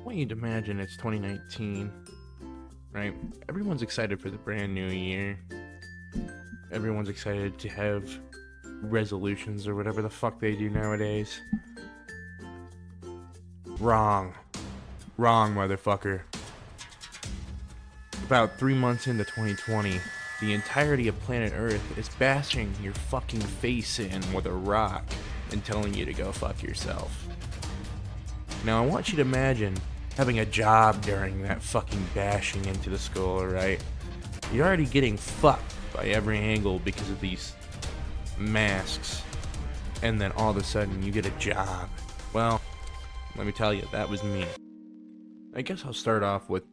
want you to imagine it's 2019, right? Everyone's excited for the brand new year. Everyone's excited to have resolutions or whatever the fuck they do nowadays. Wrong. Wrong, motherfucker. About 3 months into 2020, the entirety of planet Earth is bashing your fucking face in with a rock and telling you to go fuck yourself. Now, I want you to imagine having a job during that fucking bashing into the skull, right? You're already getting fucked by every angle because of these masks, and then all of a sudden you get a job. Well, let me tell you, that was me. I guess I'll start off with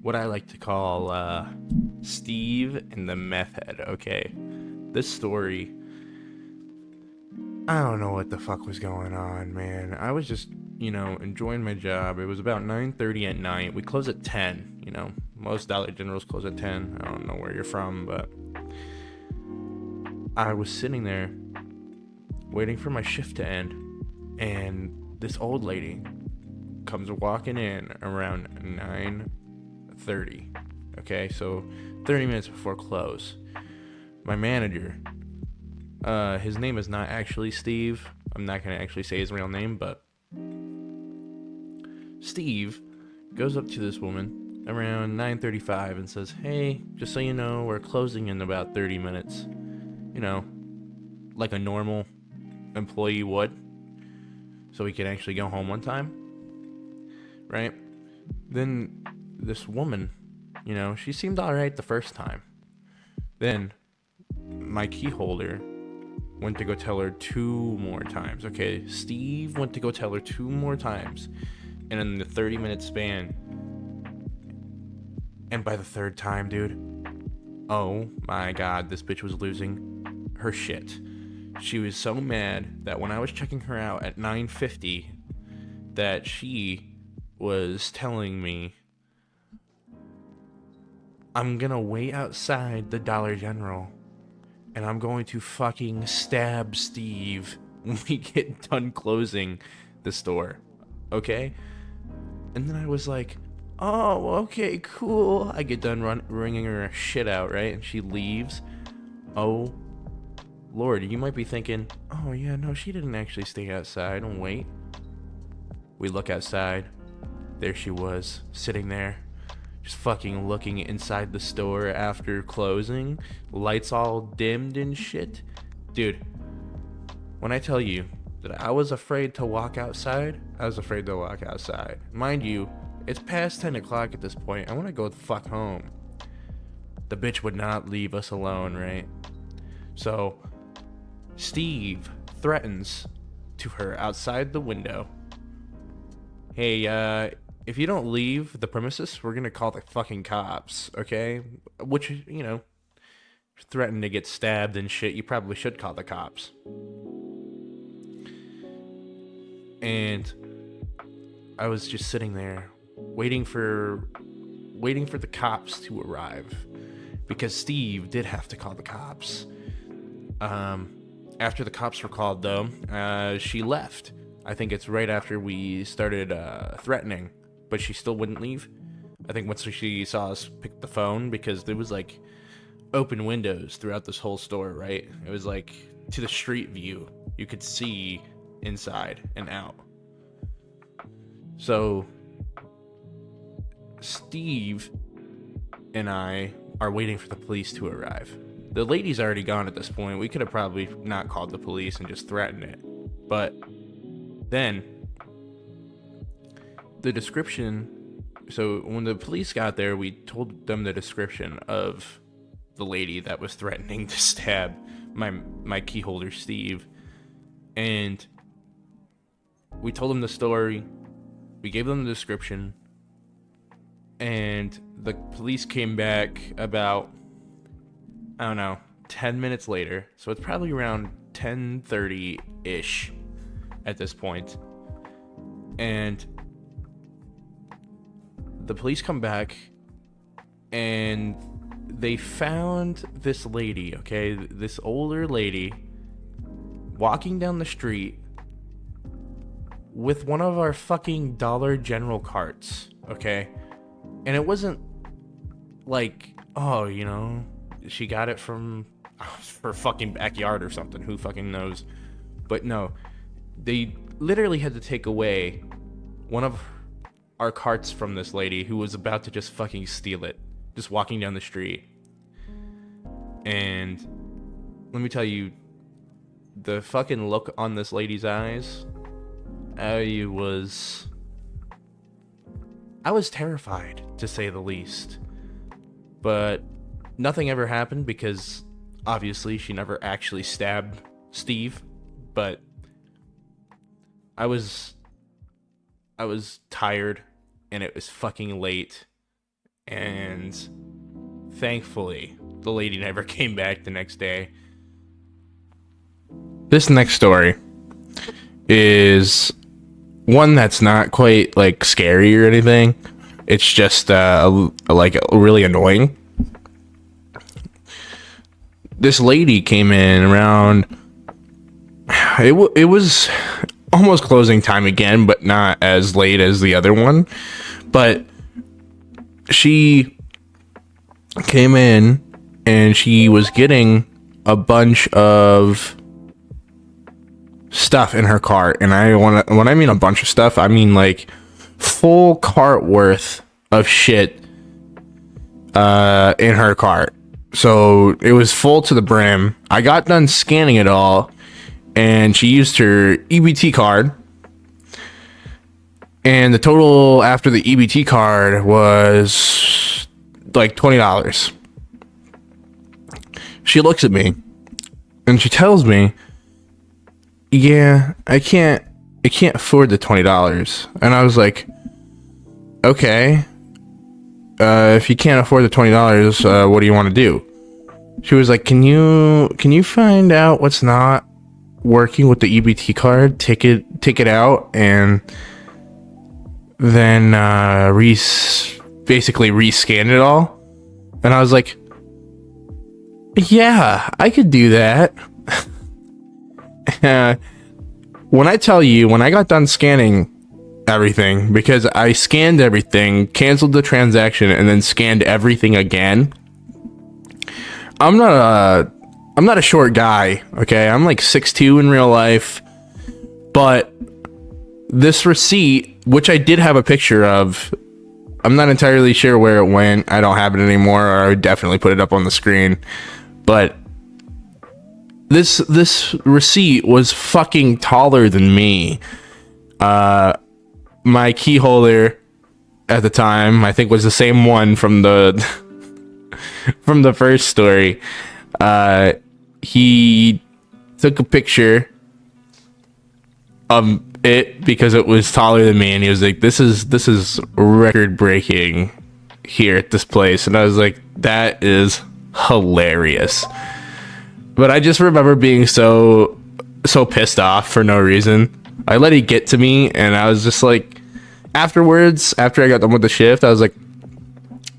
what I like to call Steve and the meth head, okay? This story, I don't know what the fuck was going on, man. I was just, enjoying my job. It was about 9:30 at night. We close at 10, Most Dollar Generals close at 10. I don't know where you're from, but I was sitting there waiting for my shift to end, and this old lady comes walking in around 9:30. Okay, so 30 minutes before close. My manager, his name is not actually Steve. I'm not going to actually say his real name, but Steve goes up to this woman around 9:35 and says, "Hey, just so you know, we're closing in about 30 minutes. Like a normal employee would, so we can actually go home on time." Right? Then this woman, she seemed alright the first time. Then my key holder went to go tell her 2 more times. Okay, Steve went to go tell her 2 more times, and in the 30-minute span. And by the 3rd time, dude, oh my god, this bitch was losing her shit. She was so mad that when I was checking her out at 9:50, that she was telling me, "I'm gonna wait outside the Dollar General, and I'm going to fucking stab Steve when we get done closing the store." Okay? And then I was like, "Oh, okay, cool." I get done ringing her shit out, right? And she leaves. Oh, Lord, you might be thinking, "Oh, yeah, no, she didn't actually stay outside and wait." We look outside. There she was, sitting there, just fucking looking inside the store after closing. Lights all dimmed and shit. Dude, when I tell you that I was afraid to walk outside, I was afraid to walk outside. Mind you, it's past 10 o'clock at this point. I want to go the fuck home. The bitch would not leave us alone, right? So, Steve threatens to her outside the window, "Hey, if you don't leave the premises, we're gonna call the fucking cops, okay?" Which, threatened to get stabbed and shit, you probably should call the cops. And I was just sitting there waiting for the cops to arrive, because Steve did have to call the cops. After the cops were called, though, she left. I think it's right after we started threatening, but she still wouldn't leave. I think once she saw us pick the phone, because there was like open windows throughout this whole store, right? It was like to the street view. You could see inside and out. So Steve and I are waiting for the police to arrive. The lady's already gone at this point. We could have probably not called the police and just threatened it. But then the description, so when the police got there, we told them the description of the lady that was threatening to stab my key holder, Steve. And we told them the story. We gave them the description. And the police came back about, I don't know, 10 minutes later. So it's probably around 10:30-ish at this point. And the police come back and they found this lady, okay? This older lady walking down the street with one of our fucking Dollar General carts, okay? And it wasn't like, oh, you know, she got it from her fucking backyard or something. Who fucking knows? But no, they literally had to take away one of our carts from this lady who was about to just fucking steal it, just walking down the street. And let me tell you, the fucking look on this lady's eyes, I was terrified, to say the least. But nothing ever happened because obviously she never actually stabbed Steve. But I was tired and it was fucking late, and thankfully the lady never came back the next day. This next story is one that's not quite like scary or anything. It's just like really annoying. This lady came in around, it was almost closing time again, but not as late as the other one. But she came in and she was getting a bunch of stuff in her cart. And when I mean a bunch of stuff, I mean like full cart worth of shit in her cart. So it was full to the brim. I got done scanning it all, and she used her EBT card. And the total after the EBT card was like $20. She looks at me and she tells me, yeah, I can't afford the $20. And I was like, okay, if you can't afford the $20, what do you want to do? She was like, can you find out what's not working with the EBT card? Take it out and then basically rescan it all. And I was like, yeah, I could do that. When I tell you, when I got done scanning everything, because I scanned everything, canceled the transaction, and then scanned everything again. I'm not a short guy, okay? I'm like 6'2" in real life, but this receipt, which I did have a picture of, I'm not entirely sure where it went. I don't have it anymore, or I would definitely put it up on the screen. But this receipt was fucking taller than me. My key holder at the time, I think, was the same one from the from the first story. He took a picture of it because it was taller than me, and he was like, this is record breaking here at this place. And I was like, that is hilarious. But I just remember being so pissed off for no reason. I let it get to me, and I was just like, afterwards, after I got done with the shift, I was like,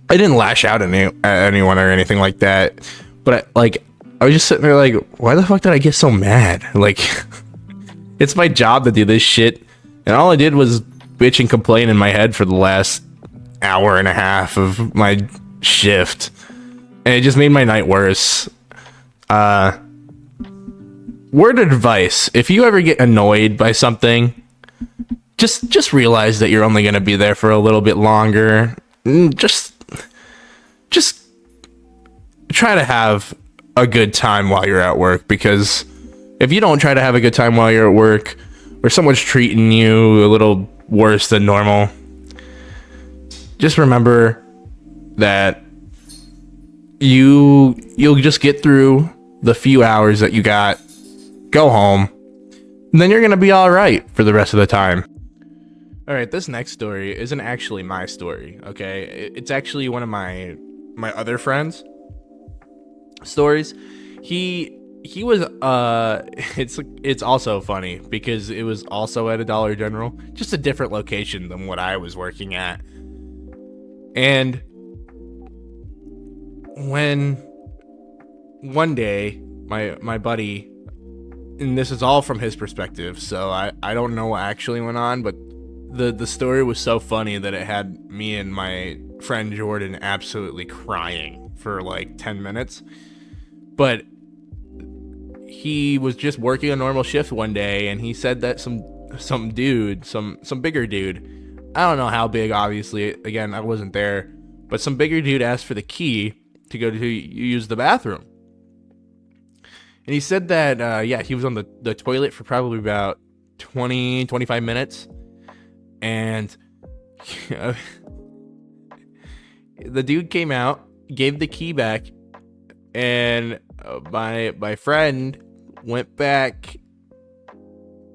I didn't lash out at anyone or anything like that. But I was just sitting there like, why the fuck did I get so mad? Like, it's my job to do this shit, and all I did was bitch and complain in my head for the last hour and a half of my shift, and it just made my night worse. Word of advice: if you ever get annoyed by something, just realize that you're only gonna be there for a little bit longer. Just try to have a good time while you're at work, because if you don't try to have a good time while you're at work, or someone's treating you a little worse than normal, just remember that you'll just get through the few hours that you got, go home, and then you're gonna be all right for the rest of the time. All right, this next story isn't actually my story, okay? It's actually one of my other friends' stories. He was it's also funny because it was also at a Dollar General, just a different location than what I was working at. And when one day my buddy and this is all from his perspective, so I don't know what actually went on, but the story was so funny that it had me and my friend Jordan absolutely crying for like 10 minutes. But he was just working a normal shift one day, and he said that some bigger dude, I don't know how big, obviously, again, I wasn't there, but some bigger dude asked for the key to go to use the bathroom. And he said that, he was on the toilet for probably about 25 minutes. And the dude came out, gave the key back, and my friend went back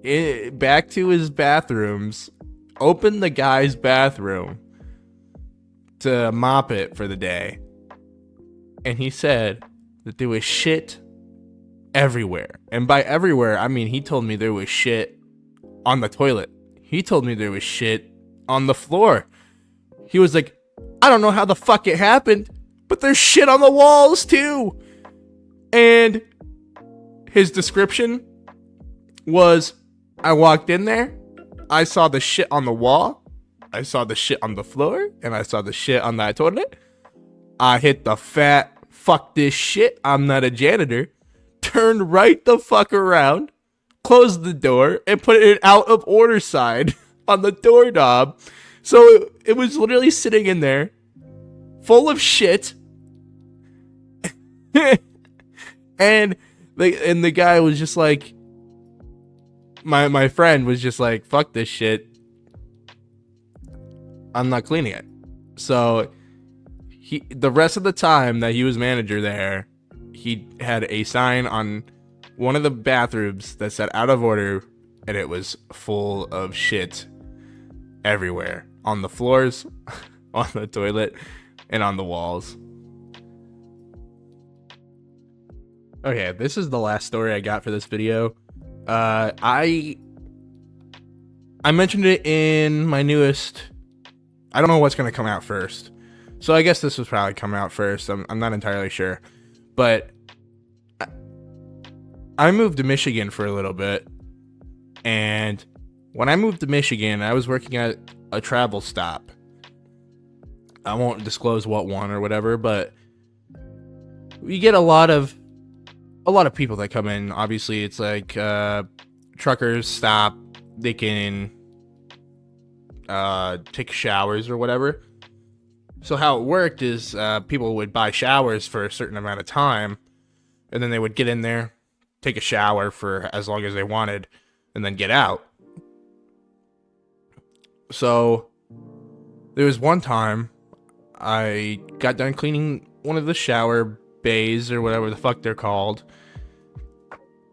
to his bathrooms, opened the guy's bathroom to mop it for the day. And he said that there was shit everywhere. And by everywhere, I mean he told me there was shit on the toilet. He told me there was shit on the floor. He was like, I don't know how the fuck it happened, but there's shit on the walls too. And his description was, I walked in there, I saw the shit on the wall, I saw the shit on the floor, and I saw the shit on that toilet. I hit the fat, fuck this shit, I'm not a janitor, turned right the fuck around, closed the door, and put an out of order sign on the doorknob. So it was literally sitting in there, full of shit. And the guy was just like, my friend was just like, fuck this shit, I'm not cleaning it. So the rest of the time that he was manager there, he had a sign on one of the bathrooms that said out of order, and it was full of shit everywhere, on the floors, on the toilet, and on the walls. Okay, this is the last story I got for this video. I mentioned it in my newest, I don't know what's going to come out first, so I guess this was probably coming out first. I'm not entirely sure, but I moved to Michigan for a little bit, and when I moved to Michigan, I was working at a travel stop. I won't disclose what one or whatever, but we get a lot of people that come in. Obviously, it's like truckers stop, they can take showers or whatever. So how it worked is people would buy showers for a certain amount of time, and then they would get in there, take a shower for as long as they wanted, and then get out. So there was one time I got done cleaning one of the shower bays or whatever the fuck they're called,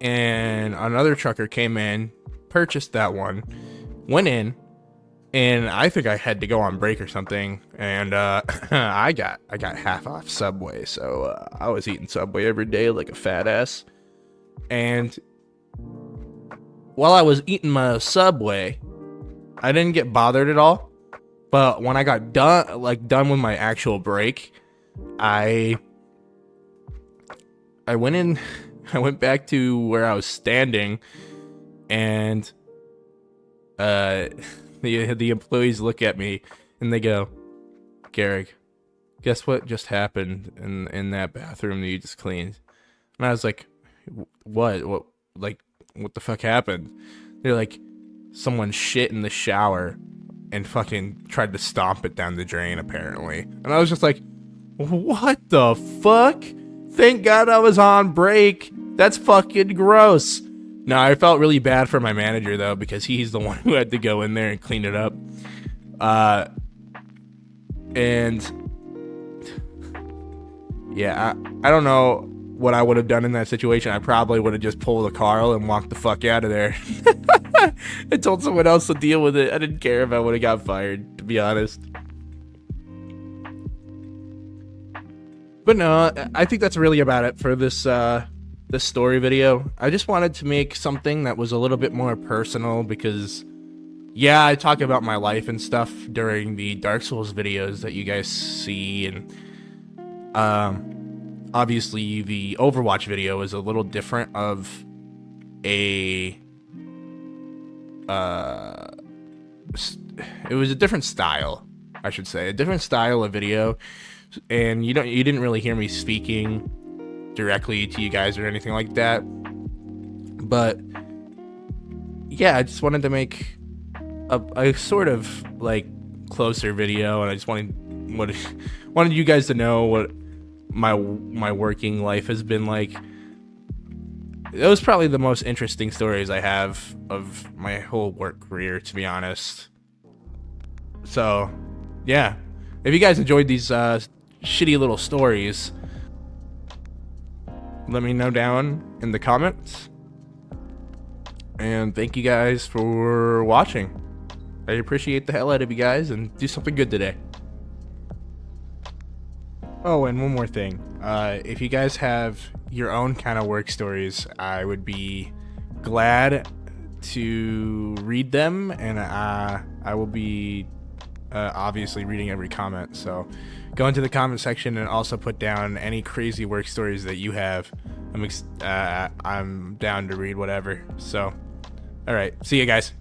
and another trucker came in, purchased that one, went in, and I think I had to go on break or something, and I got half off Subway, so I was eating Subway every day like a fat ass. And while I was eating my Subway, I didn't get bothered at all. But when I got done with my actual break, I went in, I went back to where I was standing, and the employees look at me and they go, Garrick, guess what just happened in that bathroom that you just cleaned? And I was like, what the fuck happened? They're like, someone shit in the shower and fucking tried to stomp it down the drain, apparently. And I was just like, what the fuck? Thank God I was on break. That's fucking gross. No, I felt really bad for my manager, though, because he's the one who had to go in there and clean it up. And yeah, I don't know what I would have done in that situation. I probably would have just pulled a Carl and walked the fuck out of there. I told someone else to deal with it. I didn't care if I would have got fired, to be honest. But no, I think that's really about it for this this story video. I just wanted to make something that was a little bit more personal because, yeah, I talk about my life and stuff during the Dark Souls videos that you guys see, and obviously the Overwatch video is a little different of a it was a different style, I should say, a different style of video, and you didn't really hear me speaking directly to you guys or anything like that. But yeah, I just wanted to make a sort of like closer video, and I just wanted you guys to know what my working life has been like. It was probably the most interesting stories I have of my whole work career, to be honest. So, yeah. If you guys enjoyed these shitty little stories, let me know down in the comments. And thank you guys for watching. I appreciate the hell out of you guys, and do something good today. Oh, and one more thing. If you guys have your own kind of work stories, I would be glad to read them, and I will be obviously reading every comment. So go into the comment section and also put down any crazy work stories that you have. I'm down to read whatever. So, all right, see you guys.